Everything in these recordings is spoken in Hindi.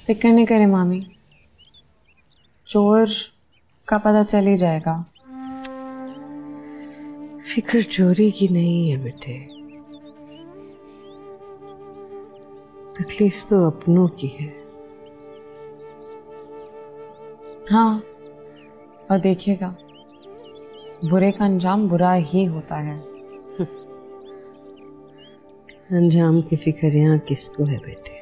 फिक्र नहीं करे मामी, चोर का पता चल ही जाएगा। फिक्र चोरी की नहीं है बेटे, तकलीफ तो अपनों की है। हाँ, और देखिएगा बुरे का अंजाम बुरा ही होता है। अंजाम की फिक्र यहाँ किसको है बेटे?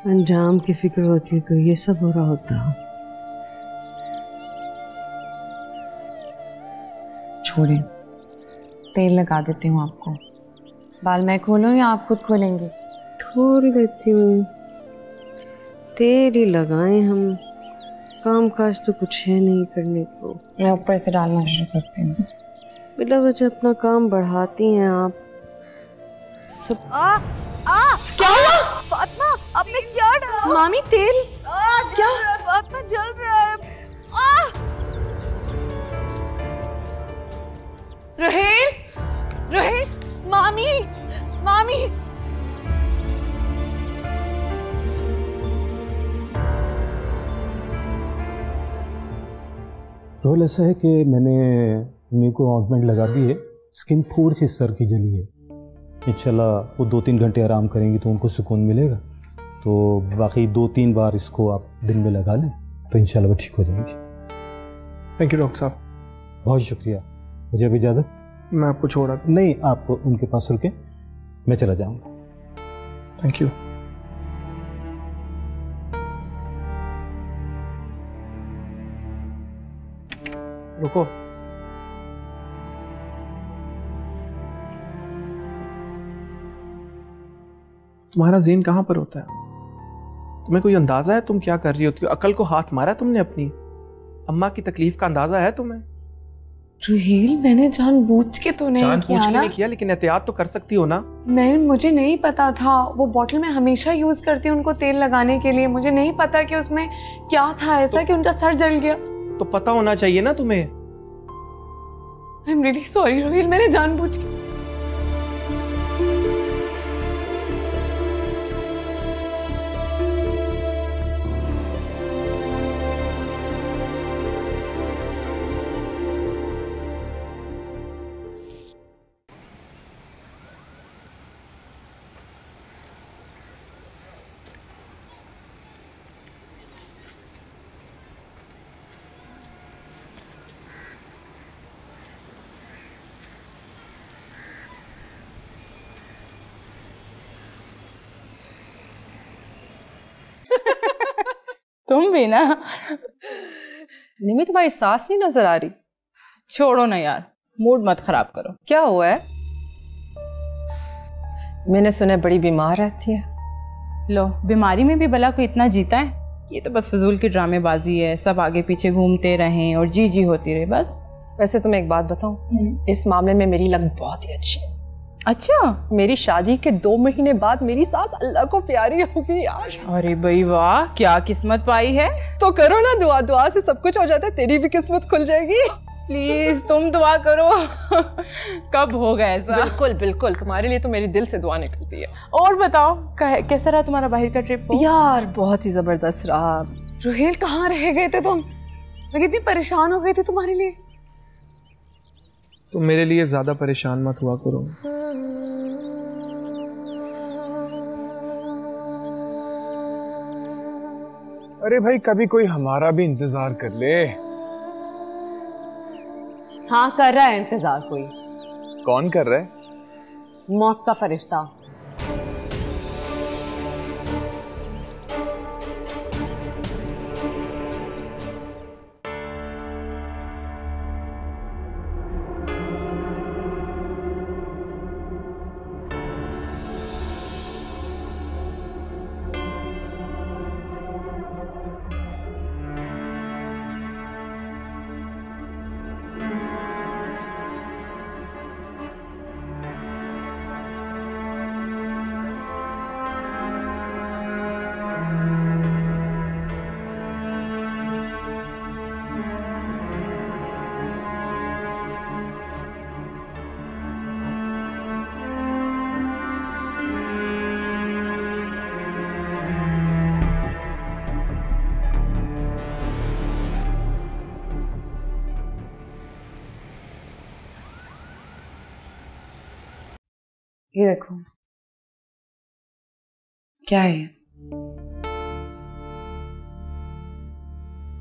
अंजाम की फिक्र होती तो ये सब हो रहा होता। छोड़िए, तेल लगा देती हूँ आपको। बाल मैं खोलूं या आप खुद खोलेंगे? खोल लेती हूँ, तेल ही लगाए हम, काम काज तो कुछ है नहीं करने को। मैं ऊपर से डालना शुरू करती हूँ। बिला वजह अपना काम बढ़ाती हैं आप सब। क्या हुआ? फातिमा, आपने क्या डाला? मामी तेल क्या? फातिमा जल रहा है। रहेल, रहेल, मामी, मामी। रोल ऐसा है कि मैंने मम्मी को ऑइंटमेंट लगा दी है, स्किन थोड़ी सी सर की जली है। इंशाल्लाह वो 2-3 घंटे आराम करेंगी तो उनको सुकून मिलेगा। तो बाकी 2-3 बार इसको आप दिन में लगा लें तो इंशाल्लाह वो ठीक हो जाएंगी। थैंक यू डॉक्टर साहब। बहुत शुक्रिया। मुझे अभी इजाज़त? मैं आपको छोड़ा नहीं, आप उनके पास रुके, मैं चला जाऊँगा। Thank you. रुको, तुम्हारा ज़हन कहाँ पर होता है? तुम्हें कोई अंदाजा है तुम क्या कर रही होती हो? अकल को हाथ मारा तुमने अपनी? अम्मा की तकलीफ का अंदाजा है तुम्हें? रुहेल, मैंने जानबूझ के तो नहीं किया ना। जानबूझ के नहीं किया, लेकिन एहतियात तो कर सकती हो ना। मुझे नहीं पता था। वो बॉटल में हमेशा यूज करती हूँ उनको तेल लगाने के लिए। मुझे नहीं पता कि उसमें क्या था ऐसा कि उनका सर जल गया। तो पता होना चाहिए ना तुम्हें। I am really sorry Ruhel, मैंने जानबूझ के। तुम भी ना। निमी, तुम्हारी सास नहीं नजर आ रही? छोड़ो ना यार, मूड मत खराब करो। क्या हुआ है? मैंने सुना बड़ी बीमार रहती है। लो, बीमारी में भी भला कोई इतना जीता है? ये तो बस फजूल की ड्रामेबाजी है। सब आगे पीछे घूमते रहें और जी जी होती रहे बस। वैसे तुम्हें एक बात बताऊं, इस मामले में मेरी लक बहुत ही अच्छी है। अच्छा, मेरी शादी के 2 महीने बाद मेरी सास अल्लाह को प्यारी होगी यार। अरे भाई वाह, क्या किस्मत पाई है। तो करो ना दुआ, दुआ से सब कुछ हो जाता है, तेरी भी किस्मत खुल जाएगी। प्लीज तुम दुआ करो। कब होगा ऐसा? बिल्कुल बिल्कुल, तुम्हारे लिए तो मेरे दिल से दुआ निकलती है। और बताओ, कैसा रहा तुम्हारा बाहर का ट्रिप? यार बहुत ही जबरदस्त रहा। रुहेल, कहाँ रह गए थे तुम? मैं कितनी परेशान हो गई थी तुम्हारे लिए। तुम मेरे लिए ज्यादा परेशान मत हुआ करो। अरे भाई, कभी कोई हमारा भी इंतजार कर ले। हाँ, कर रहा है इंतजार कोई। कौन कर रहा है? मौत का फरिश्ता। ये देखो, क्या है ये?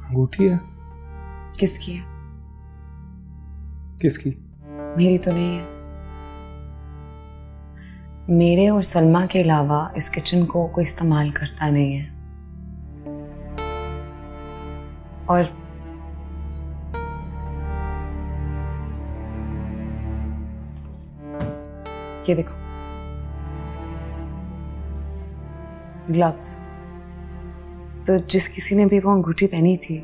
अंगूठी है। किसकी है? किसकी? मेरी तो नहीं है। मेरे और सलमा के अलावा इस किचन को कोई इस्तेमाल करता नहीं है। और ये देखो, ग्लव्स। तो जिस किसी ने भी वो अंगूठी पहनी थी,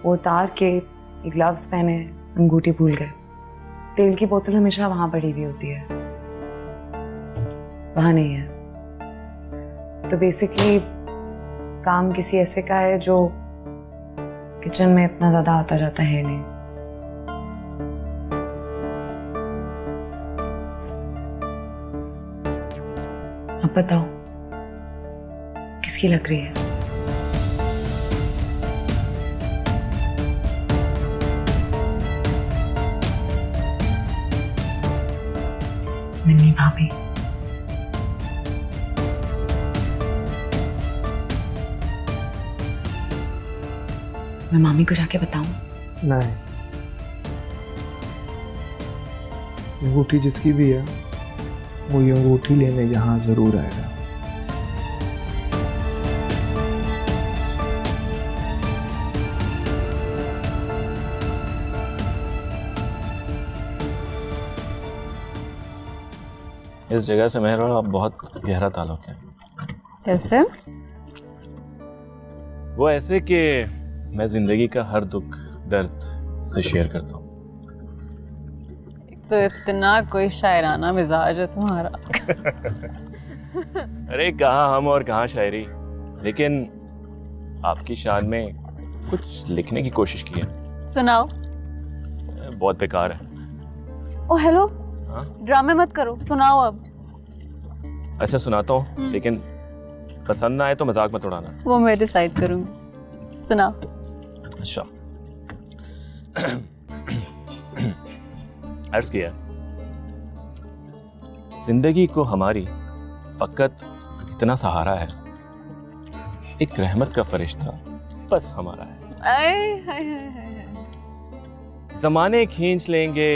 वो उतार के ये ग्लव्स पहने, अंगूठी भूल गए। तेल की बोतल हमेशा वहां पड़ी हुई होती है, वहां नहीं है। तो बेसिकली काम किसी ऐसे का है जो किचन में इतना ज्यादा आता जाता है नहीं। अब बताओ किसकी लग रही है? नन्ही भाभी। मैं मामी को जाके बताऊं? नहीं, अंगूठी जिसकी भी है वो ये अंगूठी लेने यहाँ जरूर आएगा। इस जगह से मेरा अब बहुत गहरा ताल्लुक है। कैसे? वो ऐसे कि मैं जिंदगी का हर दुख दर्द से शेयर करता हूँ। तो इतना कोई शायराना मिजाज है तुम्हारा। अरे कहाँ हम और कहाँ शायरी, लेकिन आपकी शान में कुछ लिखने की कोशिश की है। सुनाओ। बहुत बेकार है। ओ हेलो, हाँ? ड्रामे मत करो, सुनाओ अब। अच्छा सुनाता हूँ, लेकिन पसंद ना आए तो मजाक मत उड़ाना। वो मैं डिसाइड करूँगी। सुनाओ। अच्छा। अर्ज किया, जिंदगी को हमारी फकत इतना सहारा है, एक रहमत का फरिश्ता बस हमारा है। जमाने खींच लेंगे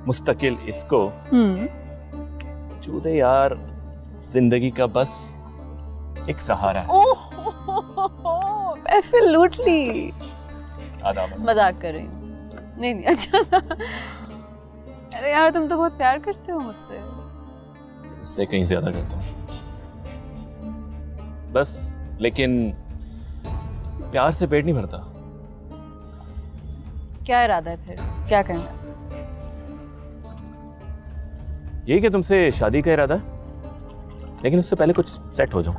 मुस्तकिल इसको, चूदे यार जिंदगी का बस एक सहारा है। एब्सोल्युटली। आदाब। मजाक कर रही हूँ। नहीं अच्छा था। अरे यार तुम तो बहुत प्यार करते हो मुझसे। इससे कहीं ज्यादा करता हूँ बस, लेकिन प्यार से पेट नहीं भरता। क्या इरादा है फिर? क्या करना है? यही कि तुमसे शादी का इरादा है, लेकिन उससे पहले कुछ सेट हो जाऊं।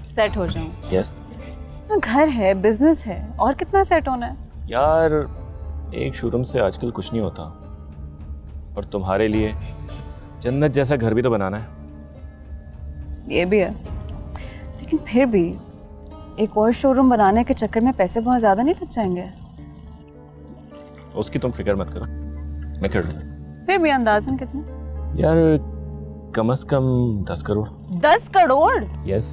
सेट हो जाऊं? यस। घर है, बिजनेस है, और कितना सेट होना है? यार एक शोरूम से आजकल कुछ नहीं होता, और तुम्हारे लिए जन्नत जैसा घर भी तो बनाना है। ये भी है, लेकिन फिर भी एक और शोरूम बनाने के चक्कर में पैसे बहुत ज्यादा नहीं लग जाएंगे? उसकी तुम फिक्र मत करो, मैं कर लूंगा। फिर भी अंदाजन कितने? यार कम से कम 10 करोड़। 10 करोड़? यस।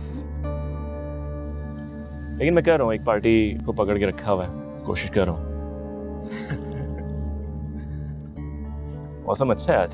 लेकिन मैं कह रहा हूँ एक पार्टी को पकड़ के रखा हुआ है, कोशिश कर रहा हूँ। मौसम अच्छा है आज।